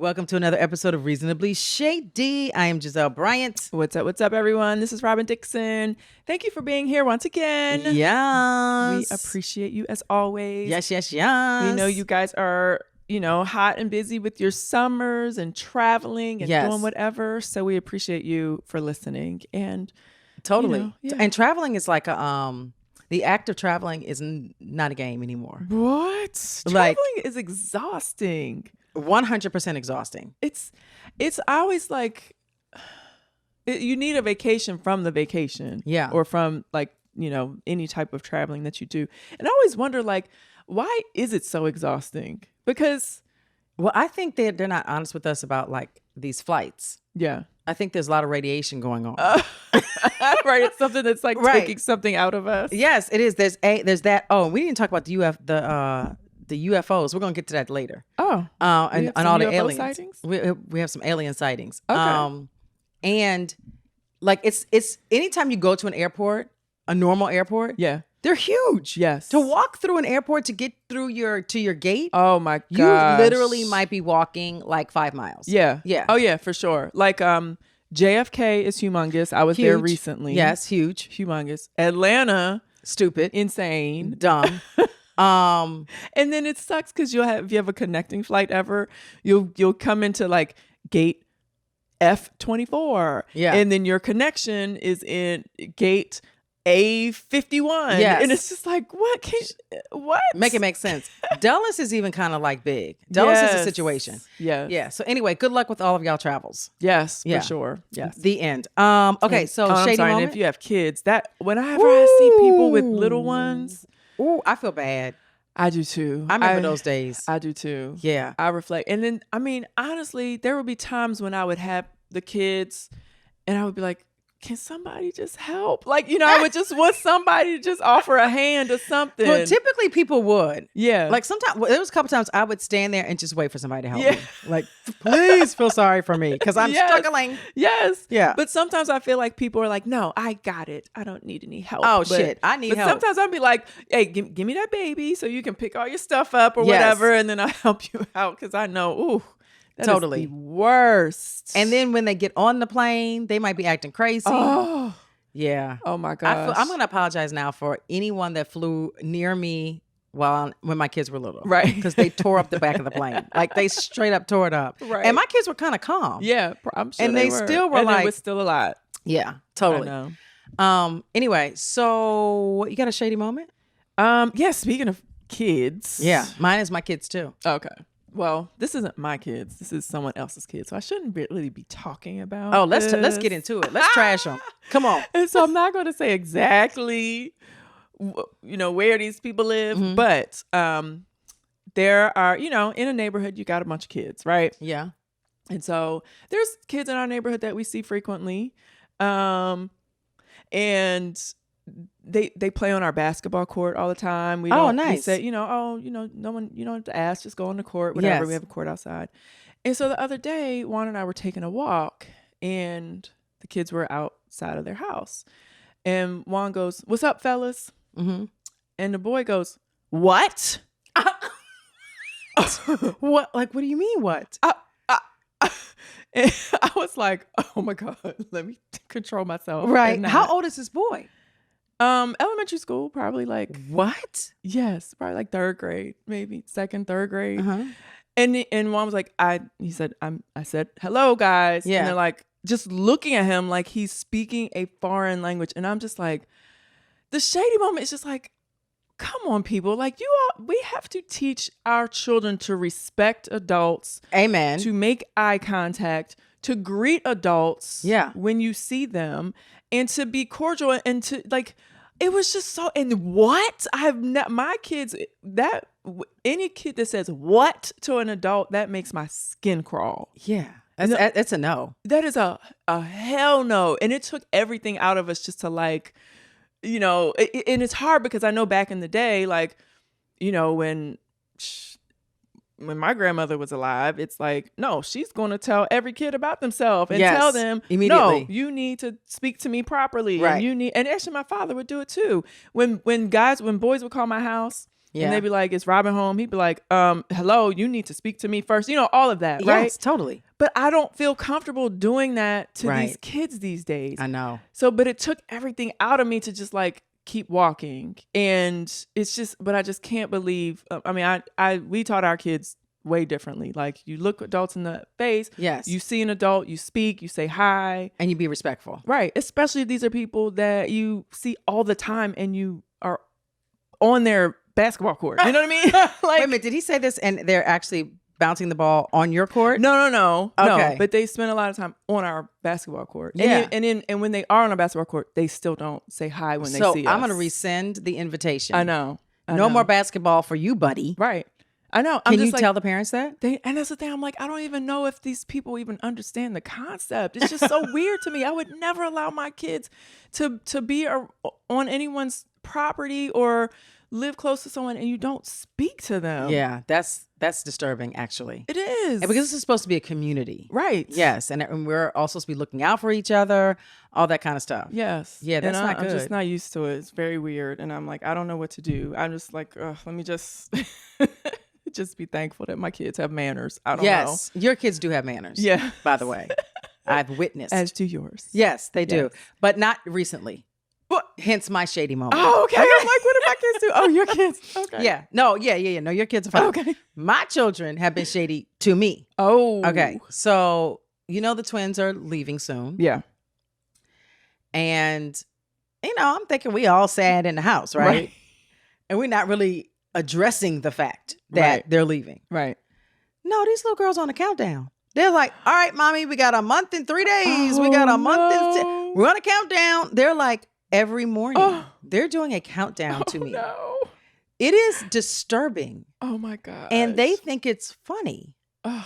Welcome to another episode of Reasonably Shady. I am Gizelle Bryant. What's up, everyone? This is Robyn Dixon. Thank you for being here once again. Yes. We appreciate you as always. Yes. We know you guys are, hot and busy with your summers and traveling and doing whatever. So we appreciate you for listening. And totally. And traveling is like the act of traveling is not a game anymore. What? Traveling is exhausting. 100% exhausting. It's always like you need a vacation from the vacation. Yeah. Or from any type of traveling that you do. And I always wonder why is it so exhausting? Because I think they're not honest with us about these flights. Yeah. I think there's a lot of radiation going on. Right. It's something that's taking something out of us. Yes, it is. There's that. Oh, we didn't talk about the UFOs. We're going to get to that later. Oh. And all the UFO aliens. Sightings? We have some alien sightings. Okay. And it's anytime you go to an airport, a normal airport. Yeah. They're huge. Yes. To walk through an airport to get through to your gate. Oh my gosh. You literally might be walking 5 miles. Yeah. Yeah. Oh yeah, for sure. JFK is humongous. I was there recently. Yes, huge. Humongous. Atlanta, stupid. Insane. Dumb. And then it sucks because if you have a connecting flight ever, you'll come into gate F24. Yeah. And then your connection is in gate A51. Yes. And it's just what? Make it make sense. Dallas is even kind of big. Dallas is a situation. Yeah. Yeah. So anyway, good luck with all of y'all travels. Yes, Yeah. for sure. Yes. The end. Okay, so I'm shady sorry, moment. and if you have kids, whenever I see people with little ones, ooh, I feel bad. I do too. I remember those days. I do too. Yeah. I reflect. And then, honestly, there would be times when I would have the kids and I would be like, can somebody just help? I would just want somebody to just offer a hand or something. Well, typically people would. Yeah. Sometimes, there was a couple times I would stand there and just wait for somebody to help Yeah. me. Please feel sorry for me because I'm struggling. Yes. Yeah. But sometimes I feel like people are like, no, I got it. I don't need any help. Oh, shit. I need help. Sometimes I'll be like, hey, give me that baby so you can pick all your stuff up or Yes. whatever. And then I'll help you out because I know, ooh. That Totally. is the worst. And then when they get on the plane, they might be acting crazy. Oh. Yeah. Oh my gosh. I'm going to apologize now for anyone that flew near me when my kids were little. Right. Because they tore up the back of the plane. They straight up tore it up. Right. And my kids were kind of calm. Yeah, I'm sure And they were. still were and it was still a lot. Yeah, totally. I know. Anyway, so you got a shady moment? Yeah, speaking of kids. Yeah, mine is my kids too. Okay. Well, this isn't my kids. This is someone else's kids. So I shouldn't really be talking about let's get into it. Let's trash them. Come on. And so I'm not going to say exactly, where these people live. Mm-hmm. But there are, in a neighborhood, you got a bunch of kids, right? Yeah. And so there's kids in our neighborhood that we see frequently. And they play on our basketball court all the time. Nice. We say, no one, you don't have to ask, just go on the court, whatever. Yes. We have a court outside. And so the other day, Juan and I were taking a walk and the kids were outside of their house. And Juan goes, "What's up, fellas?" Mm-hmm. And the boy goes, "What?" What? What do you mean, what? And I was like, oh my God, let me control myself. Right. How old is this boy? Elementary school, probably what? Yes, probably third grade, maybe second, third grade. Uh-huh. And mom was like, I said, hello guys. Yeah. And they're just looking at him like he's speaking a foreign language. And I'm just the shady moment is just come on, people. We have to teach our children to respect adults. Amen. To make eye contact, to greet adults when you see them, and to be cordial and to it was just so. And what I have not, my kids, that any kid that says what to an adult, that makes my skin crawl. Yeah. That's a no. That is a hell no. And it took everything out of us just to and it's hard because I know back in the day, when my grandmother was alive, it's no, she's going to tell every kid about themselves and tell them immediately. No, you need to speak to me properly. Right. And and actually my father would do it too. When boys would call my house Yeah. And they'd be like, is Robyn home? He'd be like, hello, you need to speak to me first. You know, all of that, right? Yes, totally. But I don't feel comfortable doing that to Right. these kids these days. I know. So, but it took everything out of me to just like keep walking. And it's just, but I just can't believe, I mean, we taught our kids way differently. Like you look adults in the face. Yes. You see an adult, you speak, you say hi. And you be respectful. Right. Especially if these are people that you see all the time and you are on their basketball court. You know what I mean? Like, wait a minute, did he say this and they're actually bouncing the ball on your court? No. Okay. But they spend a lot of time on our basketball court. Yeah. And when they are on a basketball court, they still don't say hi when they see us. So I'm going to rescind the invitation. I know. No more basketball for you, buddy. Right. I know. Can you tell the parents that? And that's the thing. I'm like, I don't even know if these people even understand the concept. It's just so weird to me. I would never allow my kids to be on anyone's property or live close to someone and you don't speak to them. Yeah, that's disturbing, actually. It is. And because this is supposed to be a community. Right. Yes. And we're all supposed to be looking out for each other, all that kind of stuff. Yes. Yeah, that's not good. I'm just not used to it. It's very weird. And I'm like, I don't know what to do. I'm just like, let me just just be thankful that my kids have manners. I don't know. Yes. Your kids do have manners. Yeah. By the way. I've witnessed. As do yours. Yes, they do. Yes. But not recently. What? Hence my shady moment. Oh, okay. I'm like, what did my kids do? Oh, your kids. Okay. Yeah. No, yeah. No, your kids are fine. Okay. My children have been shady to me. Oh. Okay. So, the twins are leaving soon. Yeah. And, I'm thinking we all sad in the house, right? And we're not really addressing the fact that they're leaving. Right. No, these little girls on a countdown. They're like, all right, mommy, we got a month and 3 days. We got a month we're on a countdown. They're like, every morning, they're doing a countdown to me. No. It is disturbing. Oh my God. And they think it's funny.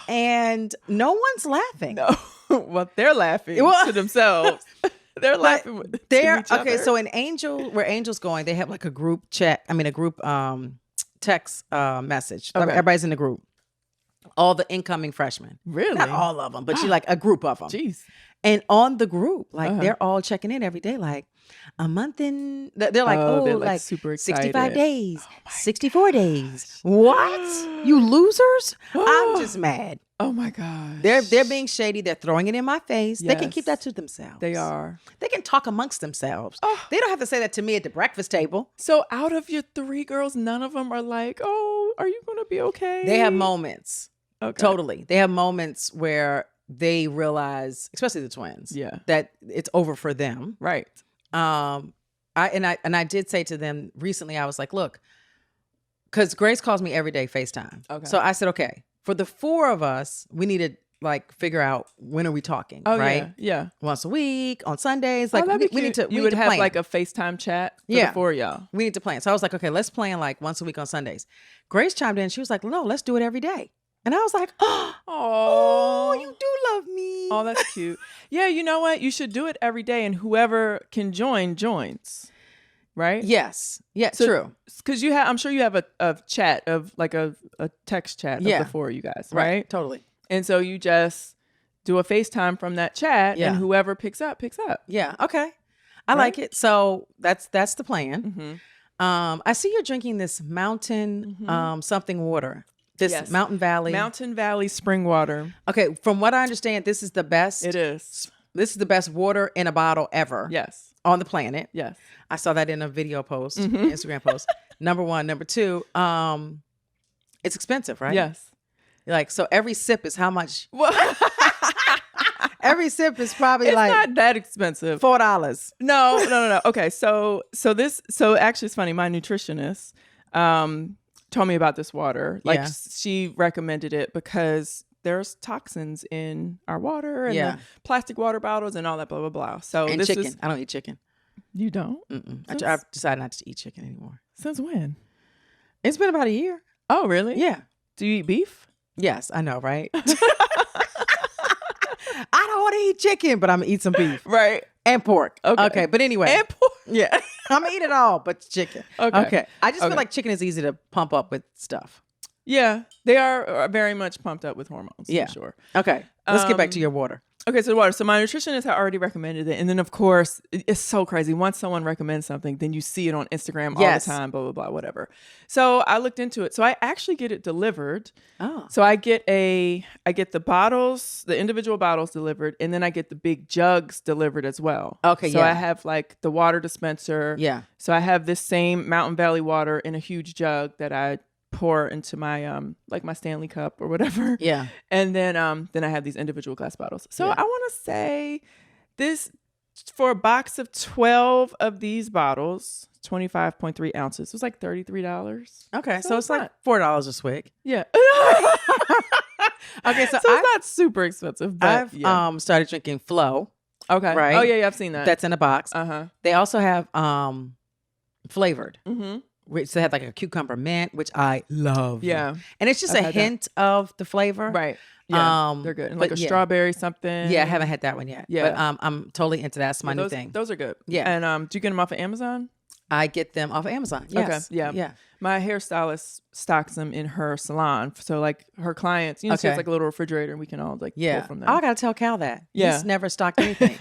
And no one's laughing. No. Well, they're laughing to themselves. They're laughing to each other. Okay, so where Angel's going, they have like a group chat. I mean, a group text message. Okay. Everybody's in the group. All the incoming freshmen. Really? Not all of them, but you like a group of them. Jeez. And on the group, like they're all checking in every day, like a month in. They're like, they're like super excited. 65 days, 64 days. What? You losers? I'm just mad. Oh my gosh. They're being shady. They're throwing it in my face. Yes. They can keep that to themselves. They are. They can talk amongst themselves. They don't have to say that to me at the breakfast table. So out of your 3 girls, none of them are like, oh, are you going to be okay? They have moments. Okay. Totally. They have moments where they realize, especially the twins, that it's over for them. Right. I did say to them recently, I was like, look, because Grace calls me every day FaceTime. Okay. So I said, okay, for the 4 of us, we need to like figure out when are we talking, right? Yeah. Once a week, on Sundays. Like we need to. You would have like a FaceTime chat for the 4 of y'all. We need to plan. So I was like, okay, let's plan like once a week on Sundays. Grace chimed in. She was like, no, let's do it every day. And I was like, oh, you do love me. Oh, that's cute. Yeah, you know what? You should do it every day, and whoever can join, joins. Right? Yes. Yeah, so, true. Because I'm sure you have a chat of like a text chat of the 4 of you guys, right? Totally. And so you just do a FaceTime from that chat, and whoever picks up, picks up. Yeah. Okay. I like it. So that's the plan. Mm-hmm. I see you're drinking this mountain something water. This Mountain Valley spring water. Okay, from what I understand, this is the best. It is. This is the best water in a bottle ever. Yes. On the planet. Yes. I saw that in a video post, Instagram post. Number 1. Number 2, it's expensive, right? Yes. Like, so every sip is how much? Every sip is probably it's not that expensive. $4. No. Okay, so actually it's funny. My nutritionist told me about this water. Like she recommended it because there's toxins in our water and the plastic water bottles and all that blah blah blah. So and chicken. I don't eat chicken. You don't? I've decided not to eat chicken anymore. Since when? It's been about a year. Oh, really? Yeah. Do you eat beef? Yes, I know, right? I don't want to eat chicken, but I'm gonna eat some beef. Right. And pork. Okay. But anyway. And pork. Yeah. I'm gonna eat it all, but chicken. Okay. I just feel like chicken is easy to pump up with stuff. Yeah. They are very much pumped up with hormones. Yeah. For sure. Okay. Let's get back to your water. Okay, so water. So my nutritionist had already recommended it. And then, of course, it's so crazy. Once someone recommends something, then you see it on Instagram all the time, blah, blah, blah, whatever. So I looked into it. So I actually get it delivered. Oh. So I get the bottles, the individual bottles delivered, and then I get the big jugs delivered as well. Okay, so I have like the water dispenser. Yeah. So I have this same Mountain Valley water in a huge jug that I pour into my like my Stanley cup or whatever. Yeah. And then I have these individual glass bottles. So I want to say this for a box of 12 of these bottles, 25.3 ounces. It was like $33. Okay. So it's like $4 a swig. Yeah. Okay. So it's not super expensive, but I've started drinking Flo. Okay. Right. Oh yeah, I've seen that. That's in a box. They also have flavored. Mm-hmm. Which they have like a cucumber mint, which I love. Yeah. And it's just a hint of the flavor. Right. Yeah. They're good. And like a strawberry something. Yeah, I haven't had that one yet. Yeah. But I'm totally into that. That's my new thing. Those are good. Yeah. And do you get them off of Amazon? I get them off of Amazon. Yes. Okay. Yeah. Yeah. My hairstylist stocks them in her salon. So like her clients, she has like a little refrigerator and we can all like pull from there. Oh, I gotta tell Cal that. Yeah. He's never stocked anything.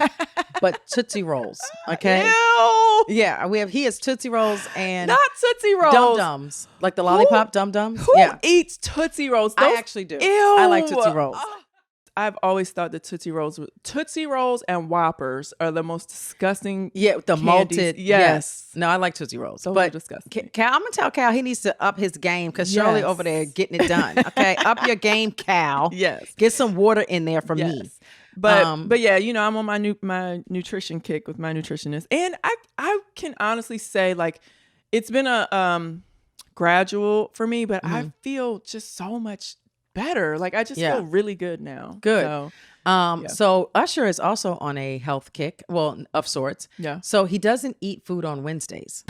But Tootsie Rolls. Okay. Ew. Yeah. He has Tootsie Rolls and not Tootsie Rolls. Dum-Dums. Like the lollipop Dum-Dums. Who eats Tootsie Rolls? I actually do. Ew. I like Tootsie Rolls. I've always thought that Tootsie Rolls and Whoppers are the most disgusting. Yeah, the candies. malted. Yes. No, I like Tootsie Rolls. Those but are disgusting. Cal, I'm gonna tell Cal he needs to up his game because Shirley over there getting it done. Okay, up your game, Cal. Yes. Get some water in there for me. But yeah, I'm on my nutrition kick with my nutritionist, and I can honestly say like it's been a gradual for me, but I feel just so much better. Like I just feel really good now. Good. So Usher is also on a health kick, well, of sorts. Yeah. So he doesn't eat food on Wednesdays.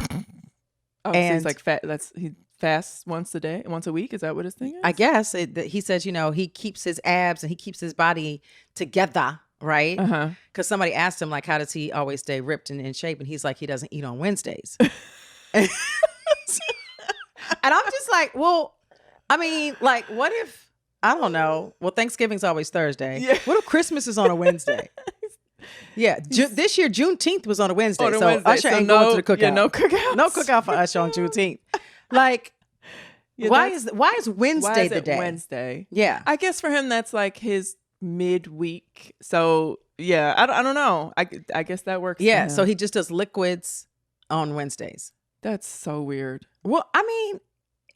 So he's like fat. He fasts once a week. Is that what his thing is? I guess he says, he keeps his abs and he keeps his body together, right? Because somebody asked him like, how does he always stay ripped and in shape? And he's like, he doesn't eat on Wednesdays. And I'm just like, well, I mean, like, what if? I don't know. Well, Thanksgiving's always Thursday. Yeah. What if Christmas is on a Wednesday? Yeah. This year, Juneteenth was on a Wednesday. Usher ain't going to the cookout. Yeah, no cookout. No cookout for Usher on Juneteenth. Like, why is Wednesday the day? Wednesday. Yeah. I guess for him, that's like his midweek. So, yeah, I don't know. I guess that works. Yeah. So he just does liquids on Wednesdays. That's so weird. Well, I mean,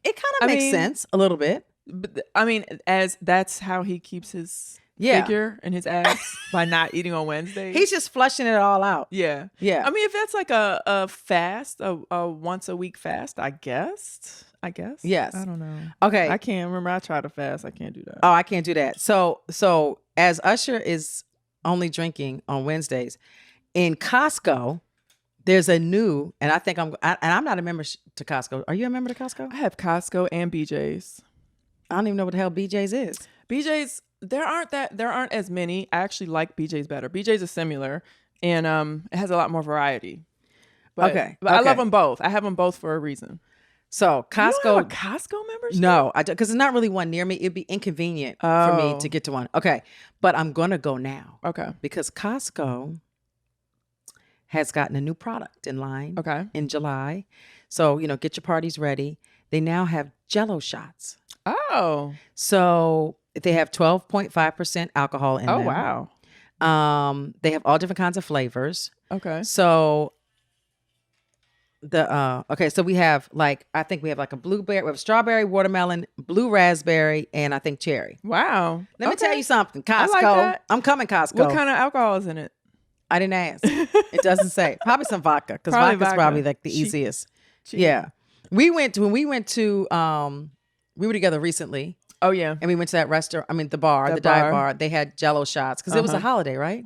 it kind of makes sense a little bit. But I mean, as that's how he keeps his figure and his abs by not eating on Wednesdays. He's just flushing it all out. Yeah. Yeah. I mean, if that's like a fast, a once a week fast, I guess. Yes. I don't know. Okay. I can't remember. I tried to fast. I can't do that. Oh, I can't do that. So as Usher is only drinking on Wednesdays, in Costco, there's a new, and I think I'm not a member to Costco. Are you a member to Costco? I have Costco and BJ's. I don't even know what the hell BJ's is. BJ's, there aren't as many. I actually like BJ's better. BJ's is similar, and it has a lot more variety. But I love them both. I have them both for a reason. So Costco, you don't have a Costco membership? No, I don't, because it's not really one near me. It'd be inconvenient for me to get to one. Okay, but I'm gonna go now. Okay, because Costco has gotten a new product in line. Okay, in July, so get your parties ready. They now have Jell-o shots. Oh, so they have 12.5% alcohol in them. Oh wow. They have all different kinds of flavors. Okay. So so we have I think we have like a blueberry, we have strawberry, watermelon, blue raspberry, and I think cherry. Wow. Let me tell you something, Costco. I like that. I'm coming, Costco. What kind of alcohol is in it? I didn't ask. It doesn't say. Probably some vodka, because vodka's probably like the easiest. Cheap. Yeah. We were together recently. Oh yeah. And we went to that restaurant. I mean, the dive bar. They had Jell-o shots because it was a holiday, right?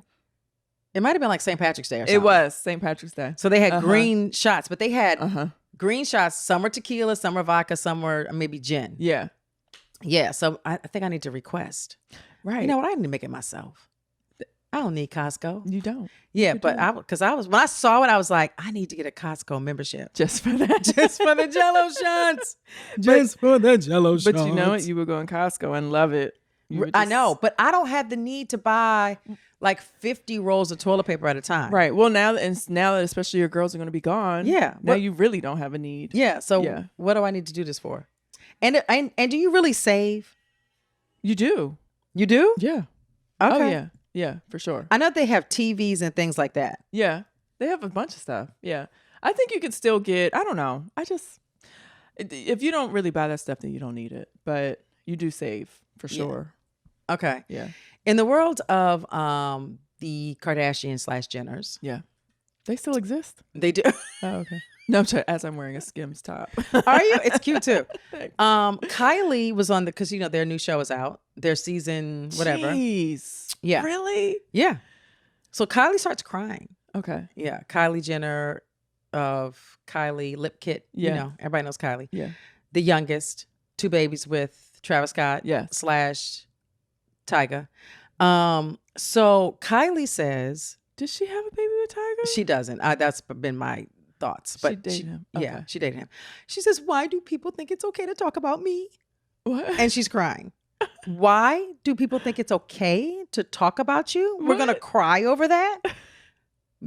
It might have been like St. Patrick's Day or something. It was St. Patrick's Day. So they had green shots, but they had green shots. Some were tequila, some were vodka, some were maybe gin. Yeah. Yeah. So I think I need to request. Right. You know what? I need to make it myself. I don't need Costco. You don't. Yeah, but when I saw it, I was like, I need to get a Costco membership. Just for that. Just for the Jell-o shots. Just for the Jell-o shots. But you know what? You would go in Costco and love it. I know, but I don't have the need to buy like 50 rolls of toilet paper at a time. Right. Well, now that especially your girls are going to be gone. Yeah. Now you really don't have a need. Yeah. So what do I need to do this for? And do you really save? You do. You do? Yeah. Okay. Oh, yeah. Yeah, for sure. I know they have TVs and things like that. Yeah. They have a bunch of stuff. Yeah. I think you could still get, I don't know. If you don't really buy that stuff, then you don't need it. But you do save for sure. Okay. Yeah. In the world of the Kardashians / Jenners. Yeah. They still exist? They do. Oh, okay. No, as I'm wearing a Skims top. Are you? It's cute too. Kylie was on because their new show is out. Their season, whatever. Jeez. Yeah. Really? Yeah. So Kylie starts crying. Okay. Yeah. Kylie Jenner of Kylie Lip Kit. Yeah. Everybody knows Kylie. Yeah. The youngest, 2 babies with Travis Scott. Yeah. / Tyga. So Kylie says, did she have a baby with Tyga? She doesn't. That's been my thoughts. But she dated him. Okay. Yeah, she dated him. She says, why do people think it's okay to talk about me? What? And she's crying. Why do people think it's okay to talk about you? We're going to cry over that?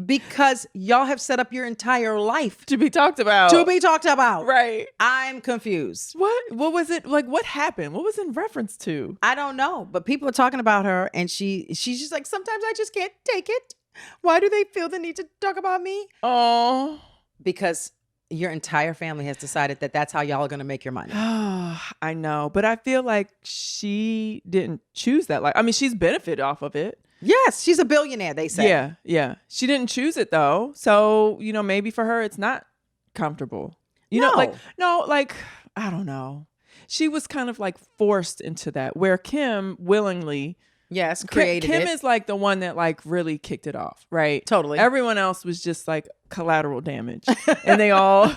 Because y'all have set up your entire life to be talked about. Right. I'm confused. What was it? Like, what happened? What was in reference to? I don't know. But people are talking about her and she's just like, sometimes I just can't take it. Why do they feel the need to talk about me? Oh. Because your entire family has decided that that's how y'all are going to make your money. I know. But I feel like she didn't choose that. Like, I mean, she's benefited off of it. Yes, she's a billionaire, they say. Yeah, yeah. She didn't choose it though. So, maybe for her it's not comfortable. I don't know. She was kind of like forced into that where Kim willingly created Kim it. is like the one that like really kicked it off, right? Totally. Everyone else was just like collateral damage. And they all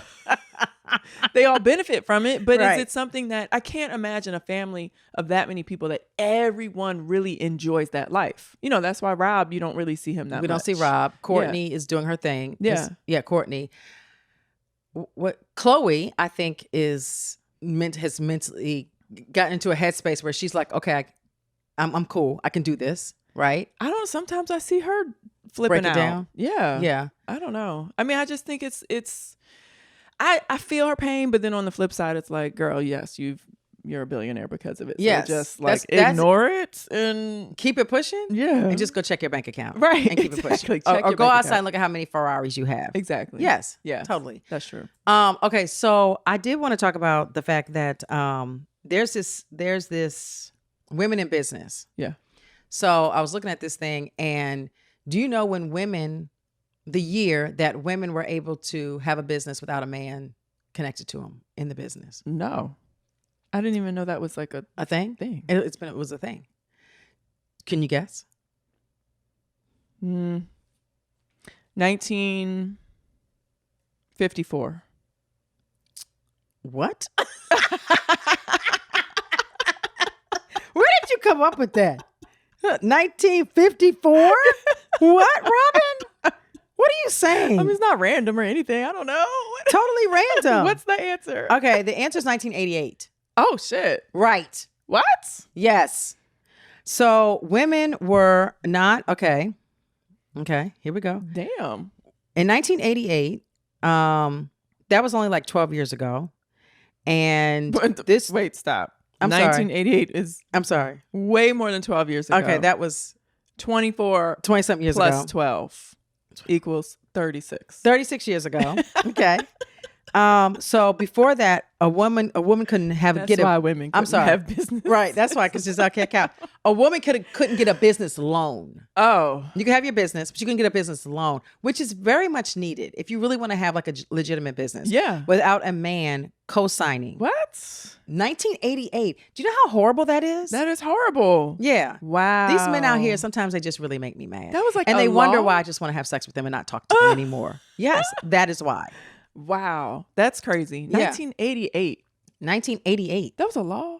benefit from it, but right. Is it something that I can't imagine a family of that many people that everyone really enjoys that life. That's why Rob, you don't really see him that much. We don't see Rob. Courtney is doing her thing. Yeah. Courtney. What Chloe, I think, has mentally gotten into a headspace where she's like, okay, I'm cool. I can do this, right? I don't know. Sometimes I see her flipping out. Down. Yeah. Yeah. I don't know. I mean, I just think it's I feel her pain, but then on the flip side, it's like, girl, yes, you're a billionaire because of it. Yes. So just like ignore it and keep it pushing. Yeah. And just go check your bank account. Right. And keep it pushing. Or go outside and look at how many Ferraris you have. Exactly. Yes. Yeah. Totally. That's true. Okay. So I did want to talk about the fact that there's this women in business. Yeah. So I was looking at this thing, and do you know the year that women were able to have a business without a man connected to them in the business? No. I didn't even know that was like a thing. It was a thing. Can you guess? 1954. What? Where did you come up with that? 1954? What, Robyn? What are you saying? I mean, it's not random or anything. I don't know. Totally random. What's the answer? Okay, the answer is 1988. Oh, shit. Right. What? Yes. So women were not, okay, here we go. Damn. In 1988, that was only like 12 years ago. And wait, stop. I'm 1988 sorry. I'm sorry. Way more than 12 years ago. Okay, that was 20-something years plus ago. 12 equals 36. 36 years ago. Okay. So before that, a woman couldn't have That's why women couldn't have business. Right. That's why, because I can't count. A woman couldn't get a business loan. Oh. You can have your business, but you can get a business loan, which is very much needed if you really want to have like a legitimate business. Yeah. Without a man co-signing. What? 1988. Do you know how horrible that is? That is horrible. Yeah. Wow. These men out here, sometimes they just really make me mad. That was like and a they wonder law? why I just want to have sex with them and not talk to them anymore. Yes, that is why. Wow. That's crazy. 1988. 1988. That was a law?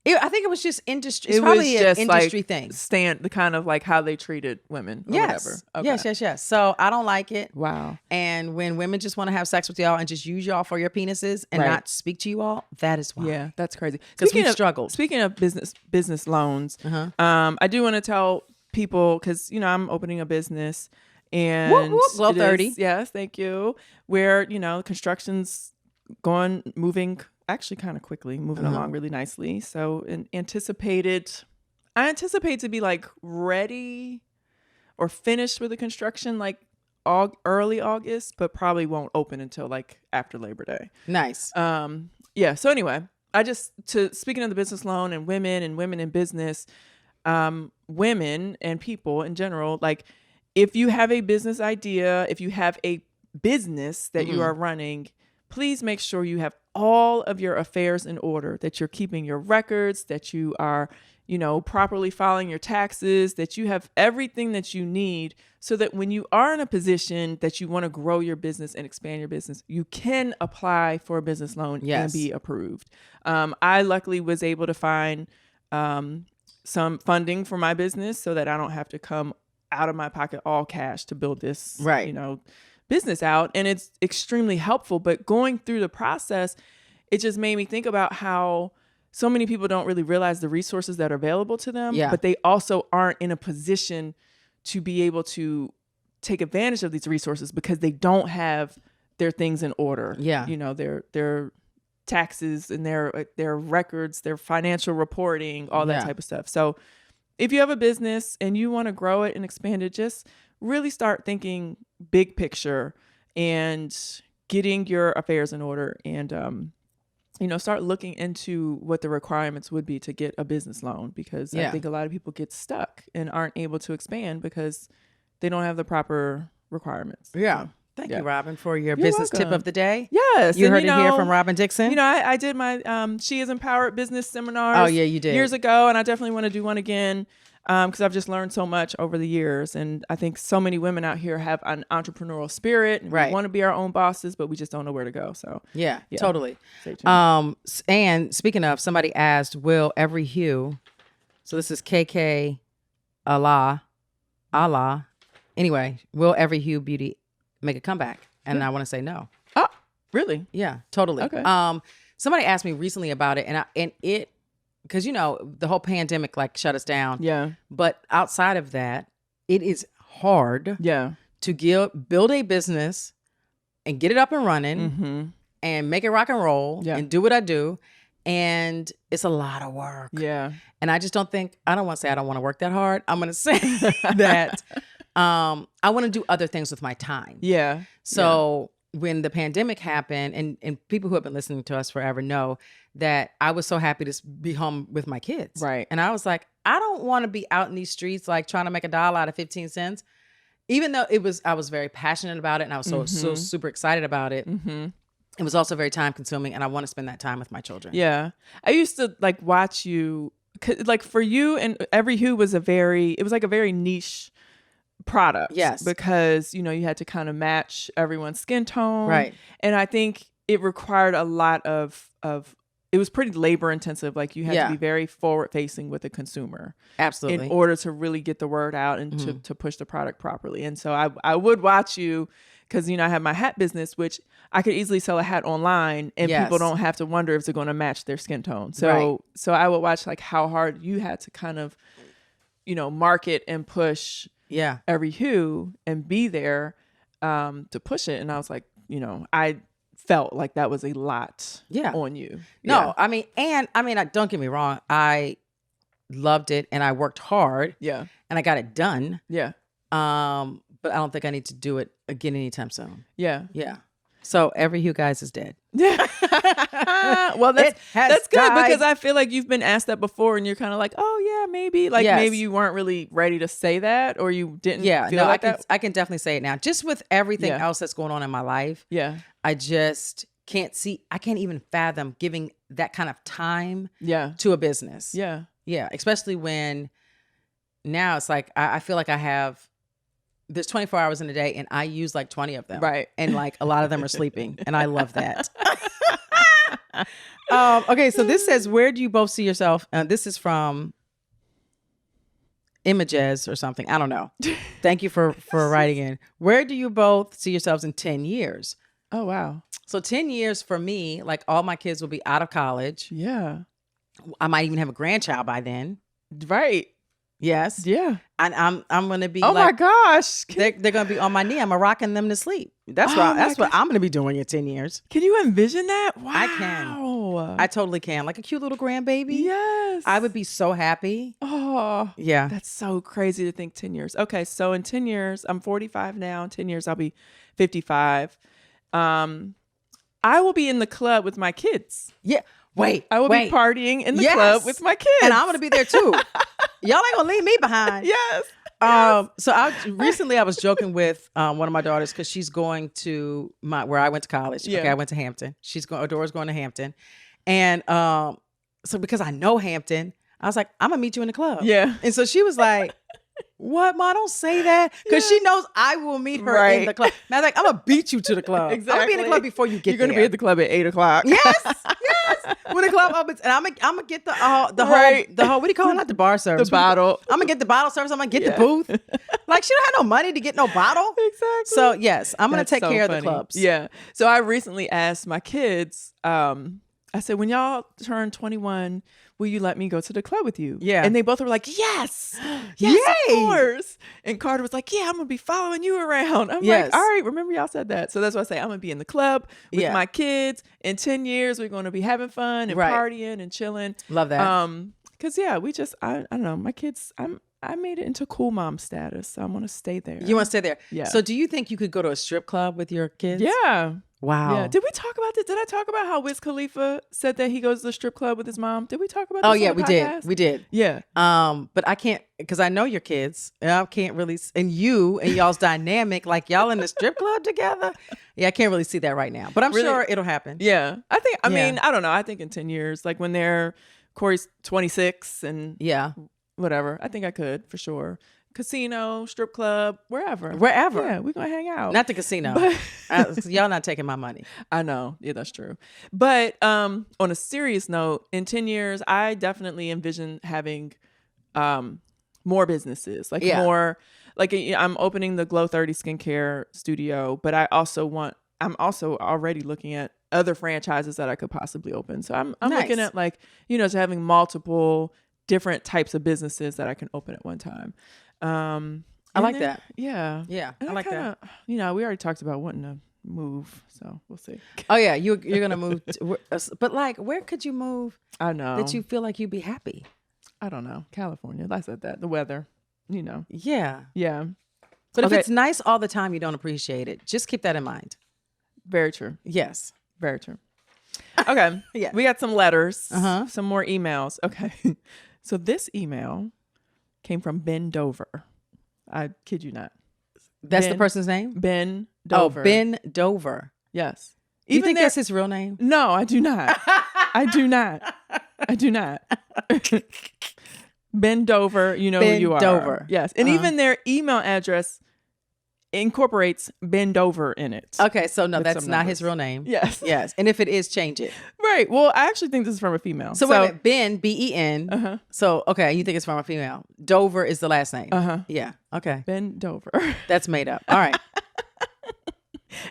I think it was just industry. It's probably an industry thing. The kind of like how they treated women or whatever. Okay. Yes. So I don't like it. Wow. And when women just want to have sex with y'all and just use y'all for your penises and not speak to you all, that is why. Yeah, that's crazy. Because we've struggled. Speaking of business loans, I do want to tell people, because, I'm opening a business and Glow 30. Yes, thank you. Where, construction's moving actually kind of quickly, moving along really nicely. So I anticipate to be like ready or finished with the construction like early August, but probably won't open until like after Labor Day. Nice. Yeah. So anyway, speaking of the business loan and women in business, women and people in general, like if you have a business idea, if you have a business that you are running, please make sure you have all of your affairs in order, that you're keeping your records, that you are, properly filing your taxes, that you have everything that you need so that when you are in a position that you want to grow your business and expand your business, you can apply for a business loan and be approved. I luckily was able to find some funding for my business so that I don't have to come out of my pocket all cash to build this, business out. And it's extremely helpful. But going through the process, it just made me think about how so many people don't really realize the resources that are available to them, but they also aren't in a position to be able to take advantage of these resources because they don't have their things in order. Yeah. Their taxes and their records, their financial reporting, all that type of stuff. So if you have a business and you want to grow it and expand it, just really start thinking big picture and getting your affairs in order and, start looking into what the requirements would be to get a business loan, because I think a lot of people get stuck and aren't able to expand because they don't have the proper requirements. Yeah. So, Thank you, Robyn, for your business tip of the day. Yes. You heard it here from Robyn Dixon. I did my She is Empowered business seminars. Oh, yeah, you did. Years ago, and I definitely want to do one again because I've just learned so much over the years. And I think so many women out here have an entrepreneurial spirit. And we want to be our own bosses, but we just don't know where to go. So yeah. Totally. And speaking of, somebody asked, will every Hugh, so this is KK Allah. Anyway, will every Hugh beauty make a comeback? And I want to say no. Oh, really? Yeah, totally. Okay. Somebody asked me recently about it, and it, because the whole pandemic like shut us down. Yeah. But outside of that, it is hard. Yeah. To build a business and get it up and running and make it rock and roll and do what I do. And it's a lot of work. Yeah. And I just don't want to say I don't want to work that hard. I'm going to say that I want to do other things with my time. Yeah. So when the pandemic happened, and people who have been listening to us forever know that I was so happy to be home with my kids. Right. And I was like, I don't want to be out in these streets like trying to make $1 out of 15 cents. Even though I was very passionate about it and I was so super excited about it. It was also very time consuming, and I want to spend that time with my children. Yeah. I used to like watch you, like for you and every Hugh was a very niche product. Yes. Because, you had to kind of match everyone's skin tone. Right. And I think it required a lot of it was pretty labor intensive. Like you had to be very forward facing with the consumer. Absolutely. In order to really get the word out and to push the product properly. And so I would watch you because, I have my hat business, which I could easily sell a hat online and people don't have to wonder if it's going to match their skin tone. So I would watch like how hard you had to kind of, market and push every Hugh and be there to push it. And I was like, I felt like that was a lot on you. No, I mean, don't get me wrong. I loved it and I worked hard. Yeah. And I got it done. Yeah. But I don't think I need to do it again anytime soon. Yeah. Yeah. So every Hugh guys is dead. Yeah. Well, that's good because I feel like you've been asked that before and you're kind of like, oh yeah, maybe. Like maybe you weren't really ready to say that or you didn't feel like that. I can definitely say it now. Just with everything else that's going on in my life. Yeah. I just can't even fathom giving that kind of time to a business. Yeah. Yeah. Especially when now it's like, I feel like there's 24 hours in a day and I use like 20 of them. Right. And like a lot of them are sleeping and I love that. Okay, so this says, where do you both see yourself? This is from Images or something. I don't know. Thank you for writing in. Where do you both see yourselves in 10 years? Oh, wow. So 10 years for me, like all my kids will be out of college. Yeah. I might even have a grandchild by then. Right. Yes. Yeah. And I'm gonna be oh my gosh. They're gonna be on my knee. I'm rocking them to sleep. That's what I'm gonna be doing in 10 years. Can you envision that? Wow. I can. I totally can. Like a cute little grandbaby. Yes. I would be so happy. Oh. Yeah. That's so crazy to think 10 years. Okay, so in 10 years, I'm 45 now. In 10 years, I'll be 55. I will be in the club with my kids. Yeah. Wait. I will be partying in the club with my kids. And I'm gonna be there too. Y'all ain't gonna leave me behind. Yes. So recently I was joking with one of my daughters because she's going to where I went to college. Yeah. Okay, I went to Hampton. Adora's going to Hampton, and so because I know Hampton, I was like, I'm gonna meet you in the club. Yeah. And so she was like, what, Ma? Don't say that, because she knows I will meet her in the club. Man, I'm gonna beat you to the club. Exactly. I'm gonna be in the club before you get there. You're gonna be at the club at 8:00. Yes. When the club opens, and I'm gonna get the whole what do you call it? Not the bar service. The bottle. I'm gonna get the bottle service. I'm gonna get the booth. Like, she don't have no money to get no bottle. Exactly. So yes, I'm gonna take care funny. of the clubs. Yeah. So I recently asked my kids, I said, when y'all turn 21, will you let me go to the club with you? Yeah. And they both were like, yes. Yes, Yay. of course. And Carter was like, yeah, I'm going to be following you around. I'm like, all right, remember y'all said that. So that's why I say I'm going to be in the club with my kids. In 10 years, we're going to be having fun and partying and chilling. Love that. Because, we just, I don't know, my kids, I made it into cool mom status. So I want to stay there. You want to stay there? Yeah. So do you think you could go to a strip club with your kids? Yeah. Wow. Yeah. Did we talk about this? Did I talk about how Wiz Khalifa said that he goes to the strip club with his mom? Did we talk about this? Oh, yeah, on the we podcast? did. We did. Yeah. But I can't, because I know your kids, and I can't really, and you and y'all's dynamic, like y'all in the strip club together. Yeah, I can't really see that right now, but I'm sure it'll happen. Yeah. I mean, I don't know. I think in 10 years, like when Corey's 26 and whatever, I think I could for sure. Casino, strip club, wherever. Yeah, we're going to hang out. Not the casino. Y'all not taking my money. I know. Yeah, that's true. But on a serious note, in 10 years, I definitely envision having more businesses. Like more, like I'm opening the Glow 30 skincare studio, but I'm also already looking at other franchises that I could possibly open. So I'm looking at like, just having multiple different types of businesses that I can open at one time. I like that. Yeah. Yeah. And I like that. We already talked about wanting to move, so we'll see. Oh yeah. You're going to move. But like, where could you move? I know. That you feel like you'd be happy? I don't know. California. I said that. The weather, Yeah. Yeah. But if it's nice all the time, you don't appreciate it. Just keep that in mind. Very true. Yes. Very true. Okay. Yeah. We got some letters, some more emails. Okay. So this email came from Ben Dover. I kid you not. That's the person's name? Ben Dover. Oh, Ben Dover. Yes. You think that's his real name? No, I do not. I do not. Ben Dover, you know Ben who you are. Dover. Yes. And even their email address incorporates Ben Dover in it. Okay, so no, that's not his real name. Yes. Yes. And if it is, change it. Right. Well, I actually think this is from a female. So wait a minute, Ben, Ben. So, okay, you think it's from a female. Dover is the last name. Yeah. Okay. Ben Dover. That's made up. All right.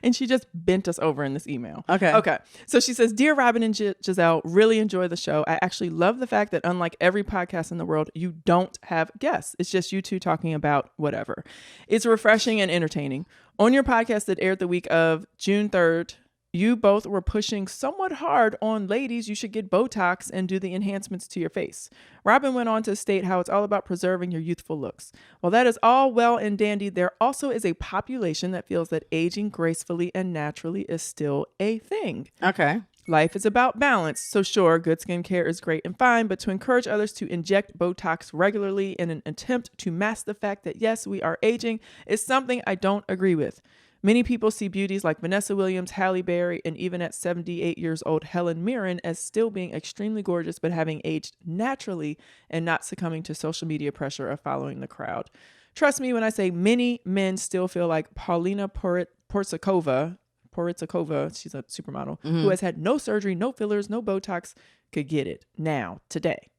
And she just bent us over in this email. Okay. So she says, Dear Robyn and Gizelle, really enjoy the show. I actually love the fact that unlike every podcast in the world, you don't have guests. It's just you two talking about whatever. It's refreshing and entertaining. On your podcast that aired the week of June 3rd, you both were pushing somewhat hard on ladies. You should get Botox and do the enhancements to your face. Robyn went on to state how it's all about preserving your youthful looks. While that is all well and dandy, there also is a population that feels that aging gracefully and naturally is still a thing. Okay. Life is about balance. So sure, good skincare is great and fine, but to encourage others to inject Botox regularly in an attempt to mask the fact that yes, we are aging is something I don't agree with. Many people see beauties like Vanessa Williams, Halle Berry, and even at 78 years old, Helen Mirren as still being extremely gorgeous, but having aged naturally and not succumbing to social media pressure of following the crowd. Trust me when I say many men still feel like Paulina Porsakova, Porizkova, she's a supermodel, who has had no surgery, no fillers, no Botox, could get it now, today.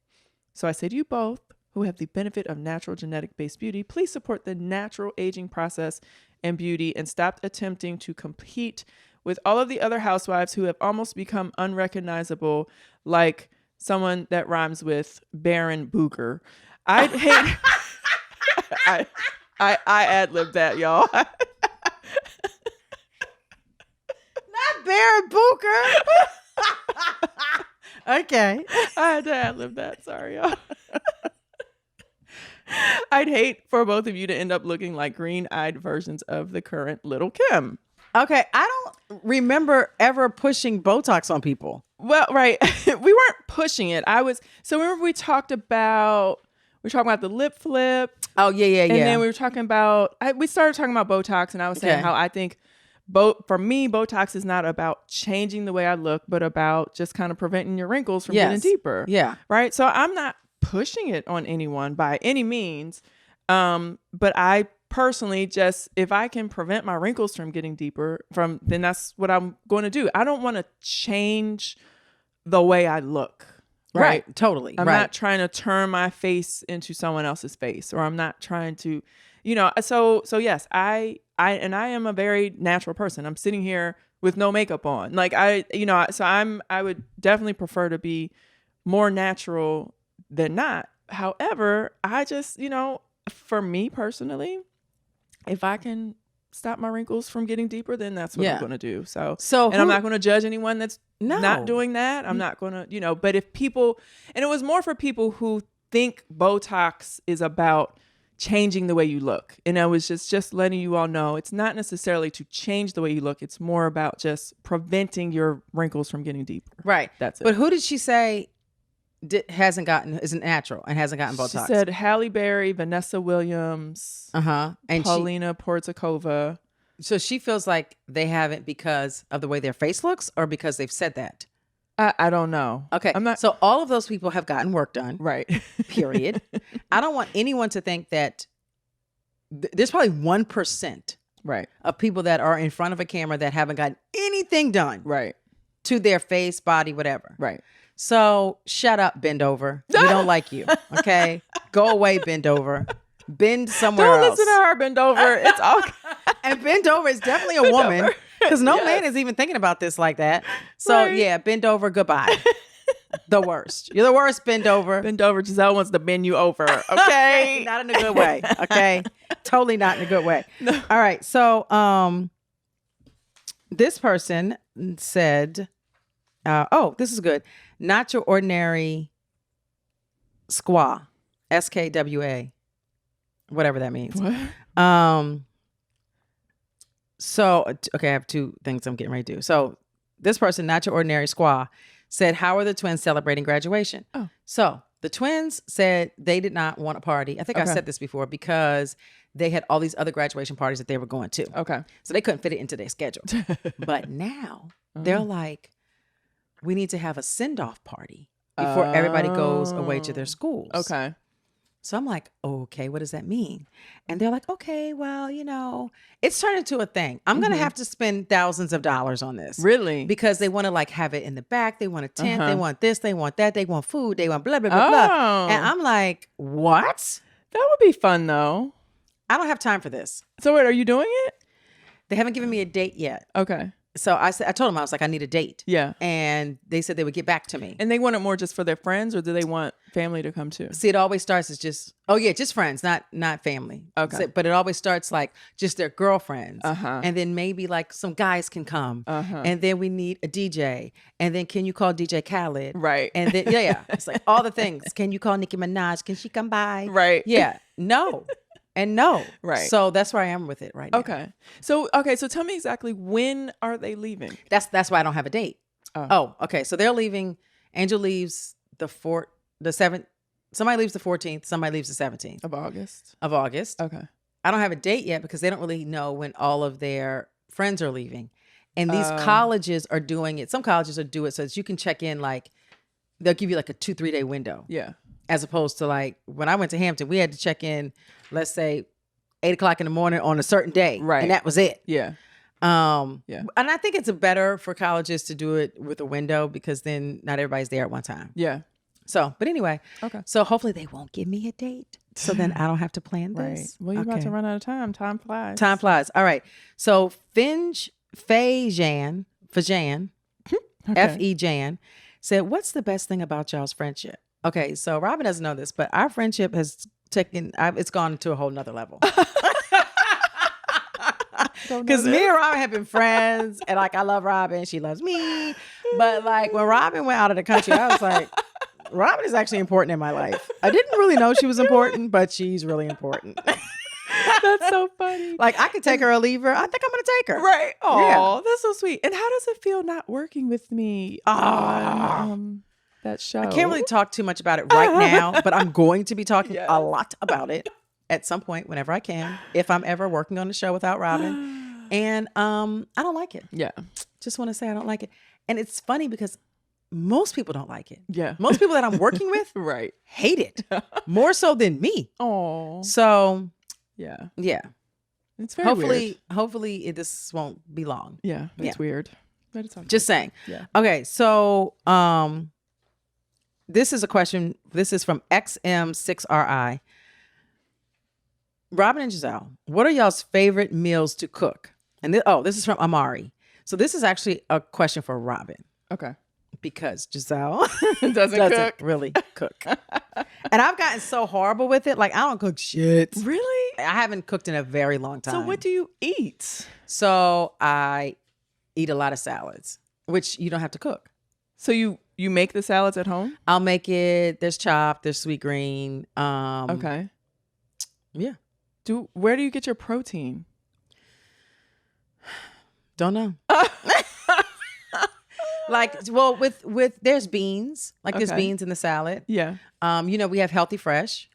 So I say to you both, who have the benefit of natural genetic-based beauty, please support the natural aging process and beauty and stop attempting to compete with all of the other housewives who have almost become unrecognizable, like someone that rhymes with Baron Booger. I'd hate... I ad-libbed that, y'all. Not Baron Booker. Okay. I had to ad-lib that. Sorry, y'all. I'd hate for both of you to end up looking like green-eyed versions of the current Little Kim. Okay. I don't remember ever pushing Botox on people. Well, right. We weren't pushing it. So remember we talked about the lip flip. Oh, yeah. And then we were talking about, we started talking about Botox, and I was saying how I think for me, Botox is not about changing the way I look, but about just kind of preventing your wrinkles from getting deeper. Yeah. Right. So I'm not pushing it on anyone by any means. But I personally just, if I can prevent my wrinkles from getting deeper then that's what I'm going to do. I don't want to change the way I look. Right. Totally. I'm not trying to turn my face into someone else's face, or I'm not trying to, so yes, I am a very natural person. I'm sitting here with no makeup on. Like I would definitely prefer to be more natural than not. However, I just, for me personally, if I can stop my wrinkles from getting deeper, then that's what I'm going to do. So I'm not going to judge anyone that's not doing that. I'm not going to, but if people, and it was more for people who think Botox is about changing the way you look. And I was just letting you all know, it's not necessarily to change the way you look. It's more about just preventing your wrinkles from getting deeper. Right. That's it. But who did she say isn't natural and hasn't gotten Botox? She said Halle Berry, Vanessa Williams, and Paulina Porizkova. So she feels like they haven't because of the way their face looks, or because they've said that? I don't know. Okay. So all of those people have gotten work done. Right. Period. I don't want anyone to think that there's probably 1% of people that are in front of a camera that haven't gotten anything done to their face, body, whatever. Right. So shut up, bend over. We don't like you. Okay. Go away, bend over. Bend somewhere else. Don't listen to her, bend over. It's all. And bend over is definitely a woman, because no man is even thinking about this like that. So yeah, bend over, goodbye. The worst. You're the worst, bend over. Bend over. Giselle wants to bend you over. Okay. Not in a good way. Okay. Totally not in a good way. No. All right. So this person said, this is good. Not your ordinary squaw. SKWA. Whatever that means. What? So, okay, I have two things I'm getting ready to do. So this person, not your ordinary squaw, said, how are the twins celebrating graduation? Oh. So the twins said they did not want a party. I think I said this before, because they had all these other graduation parties that they were going to. Okay. So they couldn't fit it into their schedule. But now they're like, we need to have a send-off party before everybody goes away to their schools. Okay. So I'm like, okay, what does that mean? And they're like, okay, well, it's turned into a thing. I'm going to have to spend thousands of dollars on this. Really? Because they want to have it in the back. They want a tent. They want this. They want that. They want food. They want blah, blah, blah, blah. And I'm like, what? That would be fun, though. I don't have time for this. So wait, are you doing it? They haven't given me a date yet. Okay. So I told them, I was like, I need a date. Yeah. And they said they would get back to me. And they want it more just for their friends, or do they want family to come too? See, it always starts as just friends, not family. Okay. So, but it always starts like just their girlfriends. Uh-huh. And then maybe like some guys can come. Uh-huh. And then we need a DJ. And then can you call DJ Khaled? Right. And then, yeah. It's like all the things. Can you call Nicki Minaj? Can she come by? Right. Yeah. No. And no. Right. So that's where I am with it right now. Okay. So tell me exactly, when are they leaving? That's why I don't have a date. Oh, okay. So they're leaving. Angel leaves the 7th. Somebody leaves the 14th. Somebody leaves the 17th. Of August. Okay. I don't have a date yet because they don't really know when all of their friends are leaving. And these colleges are doing it. Some colleges are doing it so that you can check in, like, they'll give you like a 2-3 day window. Yeah. As opposed to like when I went to Hampton, we had to check in, let's say 8 o'clock in the morning on a certain day. Right. And that was it. Yeah. And I think it's better for colleges to do it with a window because then not everybody's there at one time. Yeah. So, but anyway. Okay. So hopefully they won't give me a date. So then I don't have to plan this. Right. Well, you're about to run out of time. Time flies. Time flies. All right. So Fajan, F.E. Jan, said, what's the best thing about y'all's friendship? Okay. So Robyn doesn't know this, but our friendship has it's gone to a whole nother level. Because me and Robyn have been friends, and like I love Robyn, she loves me. But like when Robyn went out of the country, I was like, Robyn is actually important in my life. I didn't really know she was important, but she's really important. That's so funny. Like I could take her or leave her. I think I'm gonna take her. Right. Oh, that's so sweet. And how does it feel not working with me on that show? I can't really talk too much about it right now, but I'm going to be talking a lot about it at some point whenever I can, if I'm ever working on the show without Robyn. And I don't like it. Yeah. Just want to say I don't like it. And it's funny because most people don't like it. Yeah. Most people that I'm working with hate it more so than me. Oh. So yeah. It's very weird. Hopefully this won't be long. Yeah. It's weird. But it's okay. Just saying. Yeah. Okay. So this is a question. This is from XM6RI. Robyn and Gizelle, what are y'all's favorite meals to cook? And this is from Amari. So this is actually a question for Robyn. Okay. Because Gizelle doesn't really cook. And I've gotten so horrible with it. Like I don't cook shit. Really? I haven't cooked in a very long time. So what do you eat? So I eat a lot of salads, which you don't have to cook. So you make the salads at home? I'll make it. There's chopped, there's sweet green. Okay. Yeah. Where do you get your protein? Don't know. Like, well, with there's beans. Like there's beans in the salad. Yeah. We have Healthy Fresh.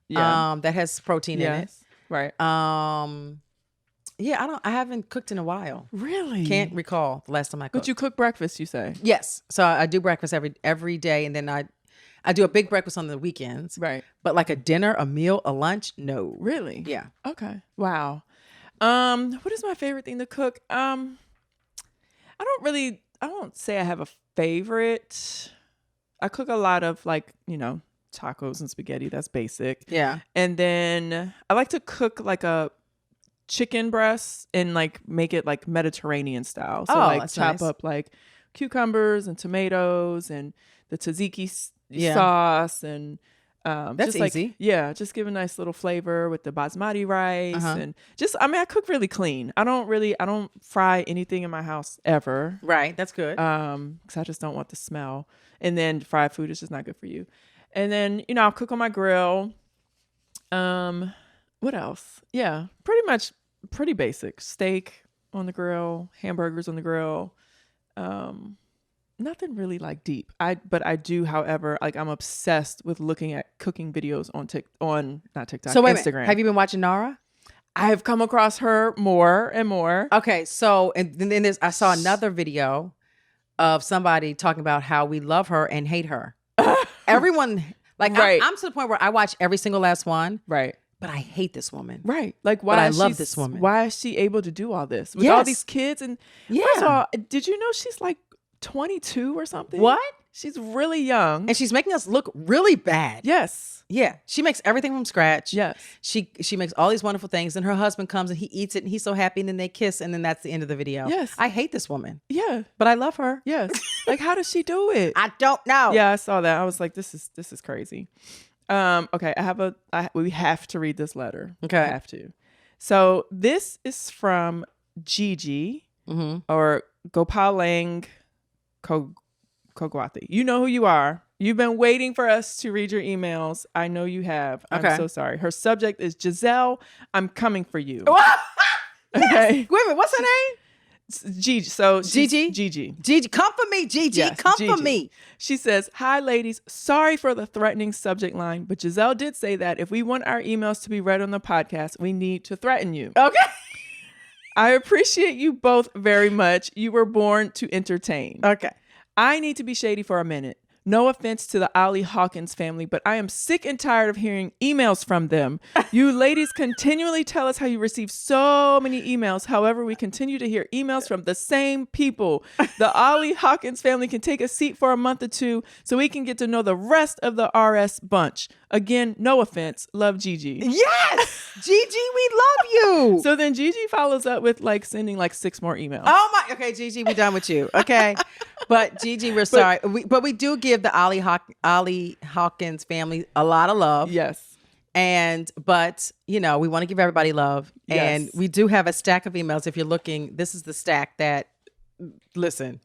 Yeah. That has protein in it. Right. Yeah, I haven't cooked in a while. Really? Can't recall the last time I cooked. But you cook breakfast, you say? Yes. So I do breakfast every day, and then I do a big breakfast on the weekends. Right. But like a dinner, a meal, a lunch, no. Really? Yeah. Okay. Wow. What is my favorite thing to cook? I don't say I have a favorite. I cook a lot of tacos and spaghetti. That's basic. Yeah. And then I like to cook like a chicken breast and like make it like Mediterranean style. So chop up like cucumbers and tomatoes and the tzatziki sauce and that's just easy. Just give a nice little flavor with the basmati rice and I cook really clean. I don't fry anything in my house ever. Right, that's good. Because I just don't want the smell. And then fried food is just not good for you. And then I'll cook on my grill. What else? Yeah, pretty basic. Steak on the grill, hamburgers on the grill. Nothing really like deep. But I do, however, like I'm obsessed with looking at cooking videos on not TikTok, so wait Instagram. A minute. Have you been watching Nara? I have come across her more and more. Okay, so and then I saw another video of somebody talking about how we love her and hate her. Everyone, like I'm to the point where I watch every single last one. Right. But I hate this woman. Right. Like why? But I love this woman. Why is she able to do all this with all these kids? And first of all, did you know she's like 22 or something? What? She's really young. And she's making us look really bad. Yes. Yeah. She makes everything from scratch. Yes. She makes all these wonderful things. And her husband comes and he eats it and he's so happy. And then they kiss. And then that's the end of the video. Yes. I hate this woman. Yeah. But I love her. Yes. Like, how does she do it? I don't know. Yeah, I saw that. I was like, this is crazy. Okay. We have to read this letter. Okay. We have to. So this is from Gigi or Gopalang Kogwati. You know who you are. You've been waiting for us to read your emails. I know you have. I'm so sorry. Her subject is Gizelle, I'm coming for you. Okay. Wait a minute. What's her name? Gigi. So Gigi? Gigi, come for me, Gigi. Yes, come Gigi. for me. She says, hi, ladies. Sorry for the threatening subject line, but Gizelle did say that if we want our emails to be read on the podcast, we need to threaten you. Okay. I appreciate you both very much. You were born to entertain. Okay. I need to be shady for a minute. No offense to the Ollie Hawkins family, but I am sick and tired of hearing emails from them. You ladies continually tell us how you receive so many emails. However, we continue to hear emails from the same people. The Ollie Hawkins family can take a seat for a month or two so we can get to know the rest of the RS bunch. Again, no offense. Love, Gigi. Yes! Gigi, we love you. So then Gigi follows up with like sending like 6 more emails. Oh my, okay, Gigi, we're done with you. Okay. But Gigi, we're sorry. But we do give the Ollie Hawkins family a lot of love. Yes. But you know, we want to give everybody love. Yes. And we do have a stack of emails. If you're looking, this is the stack that, listen,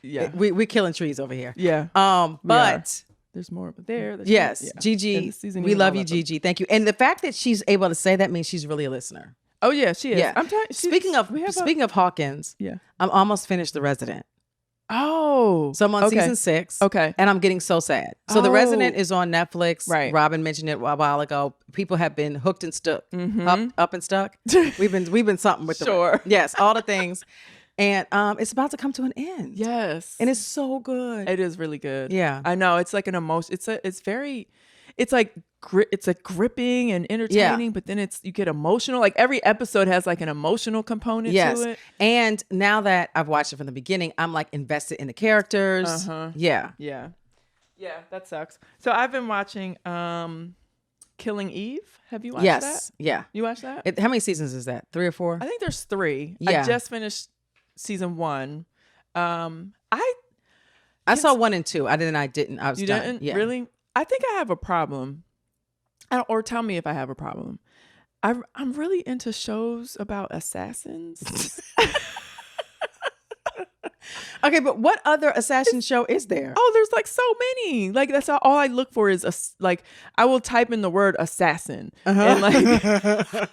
Yeah. we're killing trees over here. Yeah. But there's more over there. yes, yeah. Gigi, we love you, Gigi. Thank you. And the fact that she's able to say that means she's really a listener. Oh yeah, she is. Yeah. I'm telling. Speaking of Hawkins, yeah, I'm almost finished The Resident. Oh, So I'm on season 6. Okay. And I'm getting so sad. So The Resident is on Netflix. Right. Robyn mentioned it a while ago. People have been hooked and stuck, Mhm. up and stuck. We've been something with Sure. Yes, all the things. And it's about to come to an end. Yes. And it's so good. It is really good. Yeah. I know. It's like an emotion. It's like gripping and entertaining, but then you get emotional. Like every episode has like an emotional component to it. And now that I've watched it from the beginning, I'm like invested in the characters. Uh-huh. Yeah. Yeah. Yeah, that sucks. So I've been watching Killing Eve. Have you watched that? Yeah. You watched that? How many seasons is that? 3 or 4? I think there's 3. Yeah. I just finished season 1. I saw 1 and 2. I didn't. I was You done. didn't? Yeah. Really? I think I have a problem. Or tell me if I have a problem. I'm really into shows about assassins. Okay, but what other assassin show is there? Oh, there's like so many. Like that's all I look for is like I will type in the word assassin and like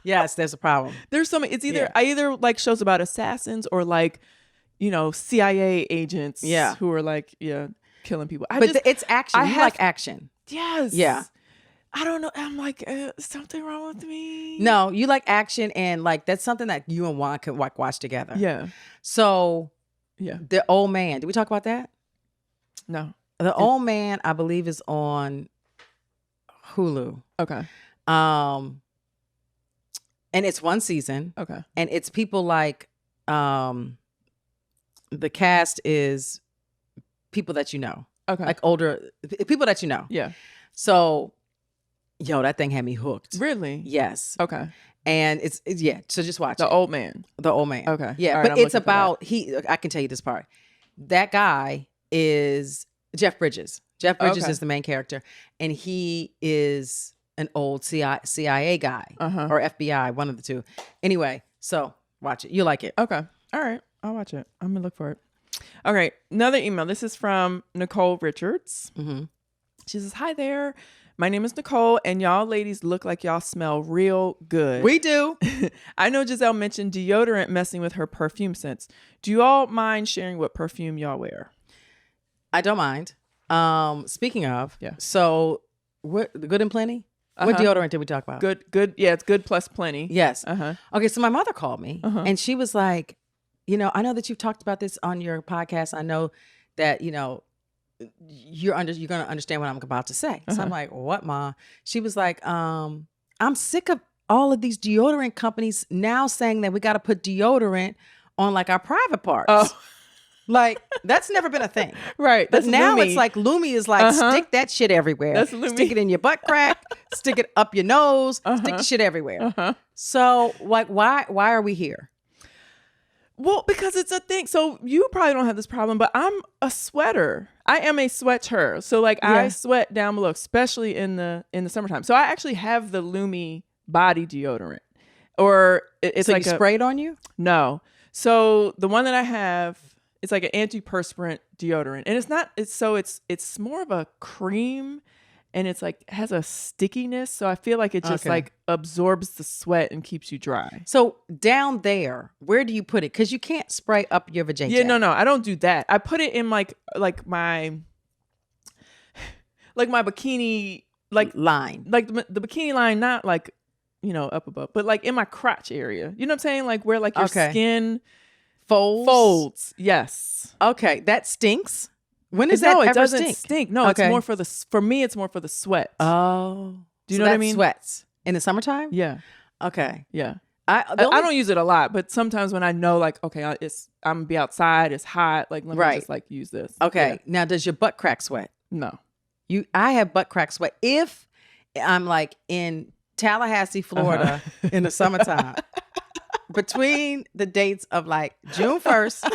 yes, there's a problem. There's so many. It's either I either like shows about assassins or like CIA agents who are like killing people. It's action. You like action. Yes. Yeah. I don't know. I'm like something wrong with me. No, you like action and like that's something that you and Juan could like watch together. Yeah. So yeah, The Old Man. Did we talk about that? No. The Old Man, I believe, is on Hulu. Okay. And it's 1 season. Okay. And it's people like the cast is people that you know. Okay. Like older people that you know. Yeah. So, that thing had me hooked. Really? Yes. Okay. And it's so just watch The Old Man. The Old Man. Okay. Yeah, all right, but it's about I can tell you this part. That guy is Jeff Bridges. Jeff Bridges is the main character, and he is an old CIA guy or FBI, one of the two. Anyway, so watch it. You like it. Okay. All right. I'll watch it. I'm going to look for it. All right. Another email. This is from Nicole Richards. Mm-hmm. She says, hi there. My name is Nicole, and y'all ladies look like y'all smell real good. We do. I know Gizelle mentioned deodorant messing with her perfume scents. Do you all mind sharing what perfume y'all wear? I don't mind. Speaking of, yeah. So what? Good and Plenty. What deodorant did we talk about? Good. Yeah, it's good plus plenty. Yes. Okay, so my mother called me, and she was like, I know that you've talked about this on your podcast. I know that you're going to understand what I'm about to say. So I'm like, what, Ma? She was like, I'm sick of all of these deodorant companies now saying that we got to put deodorant on like our private parts. Oh. Like that's never been a thing. Right. But now it's like Lumi is like, stick that shit everywhere. That's Lumi. Stick it in your butt crack, stick it up your nose, stick the shit everywhere. So like, why are we here? Well, because it's a thing. So you probably don't have this problem, but I'm a sweater. I am a sweater. So like I sweat down below, especially in the summertime. So I actually have the Lumi body deodorant. Or it's so like you sprayed on you? No. So the one that I have, it's like an antiperspirant deodorant. And it's more of a cream. And it's like has a stickiness, so I feel like it just like absorbs the sweat and keeps you dry. So down there, where do you put it? Because you can't spray up your vajayjay. Yeah, no, I don't do that. I put it in like my bikini line, like the bikini line, not like up above, but like in my crotch area. You know what I'm saying? Like where like your skin folds. Yes. Okay, that stinks. When does that it ever doesn't stink. No, Okay. it's more for me, it's more for the sweat. Oh. Do you know what I mean? Sweats in the summertime? Yeah. Okay. Yeah. I don't use it a lot, but sometimes when I know like, okay, I'm gonna be outside, it's hot, like let me just like use this. Okay. Yeah. Now, does your butt crack sweat? No. I have butt crack sweat if I'm like in Tallahassee, Florida in the summertime. Between the dates of like June 1st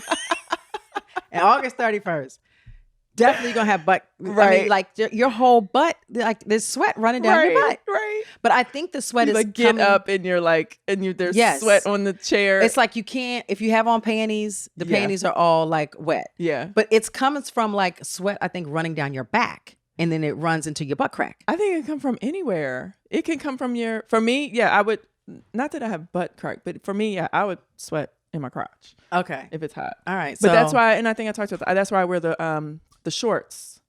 and August 31st. Definitely gonna have butt, right? I mean, like your whole butt, like there's sweat running down your butt, right? But I think the sweat is like get up and you're like, and there's sweat on the chair. It's like you can't, if you have on panties, the panties are all like wet. Yeah, but it's coming from like sweat, I think, running down your back, and then it runs into your butt crack. I think it can come from anywhere. It can come from for me, yeah. I would, not that I have butt crack, but for me, yeah, I would sweat in my crotch. Okay, if it's hot. All right, but that's why, and I think I talked about that's why I wear the shorts.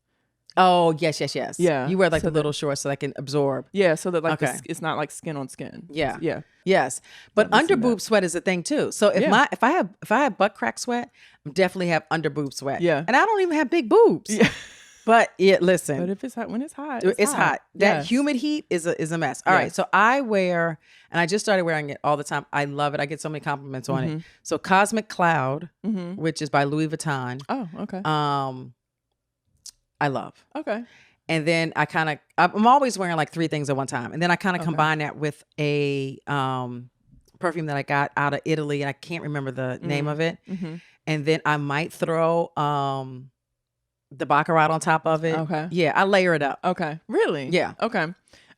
Oh, yes. Yeah. You wear like the little shorts so they can absorb. Yeah, so that like it's not like skin on skin. Yeah. Yeah. Yes. But under boob sweat is a thing too. So if I have butt crack sweat, I definitely have under boob sweat. Yeah. And I don't even have big boobs. Yeah. But listen. But if it's hot, when it's hot, it's hot. That humid heat is a mess. All right. So I wear, and I just started wearing it all the time. I love it. I get so many compliments on it. So Cosmic Cloud, which is by Louis Vuitton. Oh, okay. I love. Okay. And then I'm always wearing like 3 things at one time. And then I kind of combine that with a perfume that I got out of Italy, and I can't remember the name of it. And then I might throw the Baccarat on top of it. Okay. Yeah, I layer it up. Okay. Really? Yeah. Okay.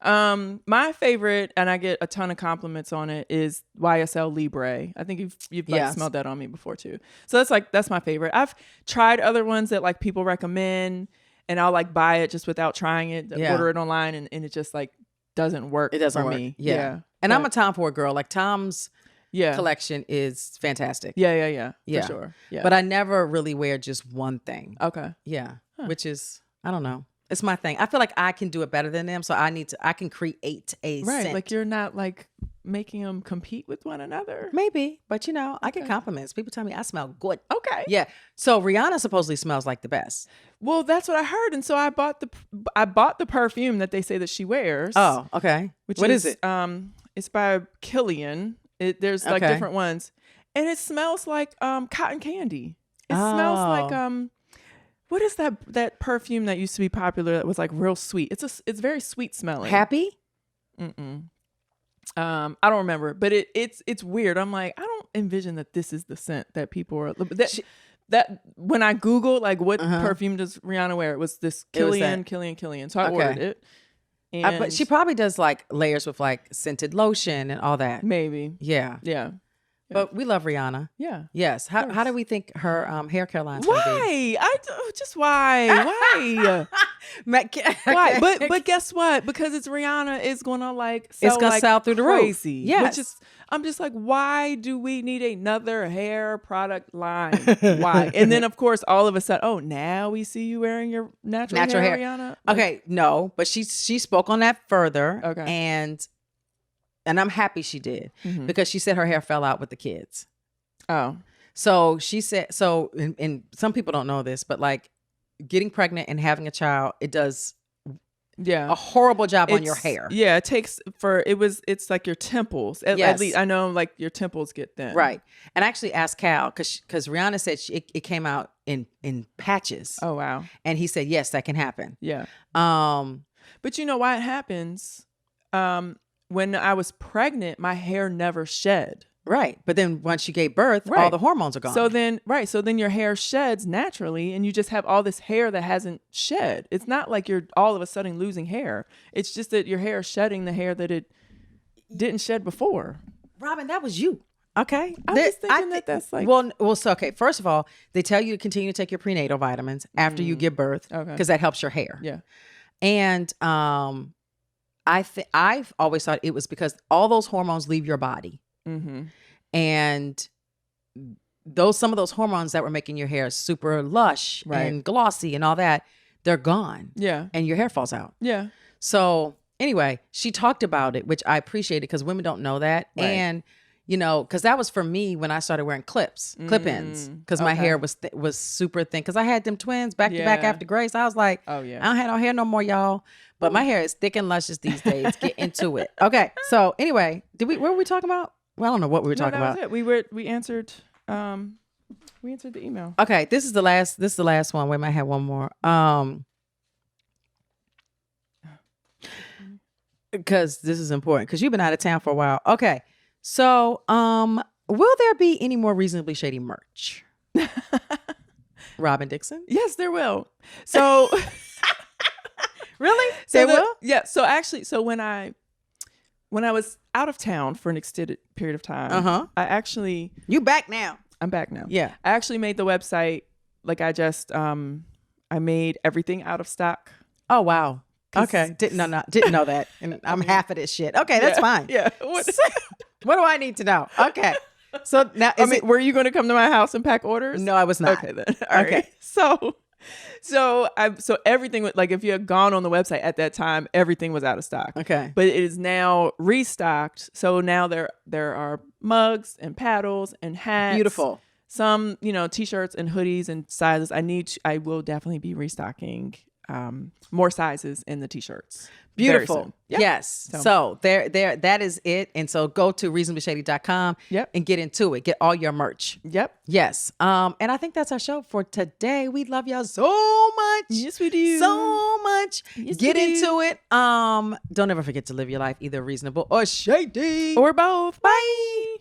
My favorite, and I get a ton of compliments on it, is YSL Libre. I think you've like smelled that on me before too. So that's my favorite. I've tried other ones that like people recommend, and I'll like buy it just without trying it, order it online, and it just like doesn't work. It doesn't for work. me. Yeah. And I'm a Tom Ford girl. Like Tom's collection is fantastic. Yeah. For sure. Yeah. But I never really wear just one thing. Okay. Yeah. Which is, I don't know. It's my thing. I feel like I can do it better than them, so I can create a scent. Like you're not like making them compete with one another. Maybe, but I get compliments. People tell me I smell good. Okay. Yeah. So Rihanna supposedly smells like the best. Well, that's what I heard, and so I bought the perfume that they say that she wears. Oh, okay. What is it? It's by Killian. There's like different ones, and it smells like cotton candy. It smells like what is that perfume that used to be popular that was like real sweet? It's very sweet smelling. Happy? I don't remember, but it's weird. I'm like, I don't envision that this is the scent that people are. That when I Googled like what perfume does Rihanna wear, it was this Killian. So I ordered it. But she probably does like layers with like scented lotion and all that. Maybe. Yeah. But we love Rihanna. Yeah. Yes. How do we think her hair care line's why? gonna be? Why? Why? But guess what? Because it's Rihanna, it's gonna like sell, it's gonna like sell through the crazy. roof. Yes. Which is, I'm just like, why do we need another hair product line? Why? And then of course all of a sudden, oh, now we see you wearing your natural hair, Rihanna. Like, okay, no, but she spoke on that further. Okay. And I'm happy she did because she said her hair fell out with the kids. Oh. So she said, and some people don't know this, but like getting pregnant and having a child, it does a horrible job on your hair. Yeah, it takes it's like your temples. At least I know like your temples get thin. Right. And I actually asked Cal because Rihanna said it came out in patches. Oh, wow. And he said, yes, that can happen. Yeah. But you know why it happens? When I was pregnant, my hair never shed. Right. But then once you gave birth, all the hormones are gone. So then your hair sheds naturally, and you just have all this hair that hasn't shed. It's not like you're all of a sudden losing hair. It's just that your hair is shedding the hair that it didn't shed before. Robyn, that was you. Okay. I'm just thinking that's like... Well, so, okay. First of all, they tell you to continue to take your prenatal vitamins after you give birth because that helps your hair. Yeah. And I've always thought it was because all those hormones leave your body. And some of those hormones that were making your hair super lush and glossy and all that, they're gone. Yeah. And your hair falls out. Yeah. So anyway, she talked about it, which I appreciated because women don't know that. Right. And you know, because that was for me when I started wearing clip-ins, because my hair was super thin. Because I had them twins back to back after Grace. I was like, I don't have no hair no more, y'all. But my hair is thick and luscious these days. Get into it. Okay. So anyway, what were we talking about? Well, I don't know what we were talking about. Was it. We answered the email. Okay. This is the last one. We might have one more. Because this is important. Because you've been out of town for a while. Okay. So, will there be any more Reasonably Shady merch? Robyn Dixon? Yes, there will. So, really? There will? Yeah. So actually, when I was out of town for an extended period of time, You back now? I'm back now. Yeah. I actually made the website. Like I just, I made everything out of stock. Oh wow. Okay. Didn't know that. And I'm half of this shit. Okay, that's fine. Yeah. What do I need to know? Okay. So now, were you going to come to my house and pack orders? No, I was not. Okay, then. All right. So everything, like if you had gone on the website at that time, everything was out of stock. Okay. But it is now restocked. So now there are mugs and paddles and hats. Beautiful. Some, t-shirts and hoodies and sizes. I will definitely be restocking more sizes in the t-shirts. Beautiful. Yep. Yes. So there, that is it. And so go to reasonablyshady.com and get into it. Get all your merch. Yep. Yes. And I think that's our show for today. We love y'all so much. Yes, we do. So much. Yes, get into it. Don't ever forget to live your life either reasonable or shady. Or both. Bye.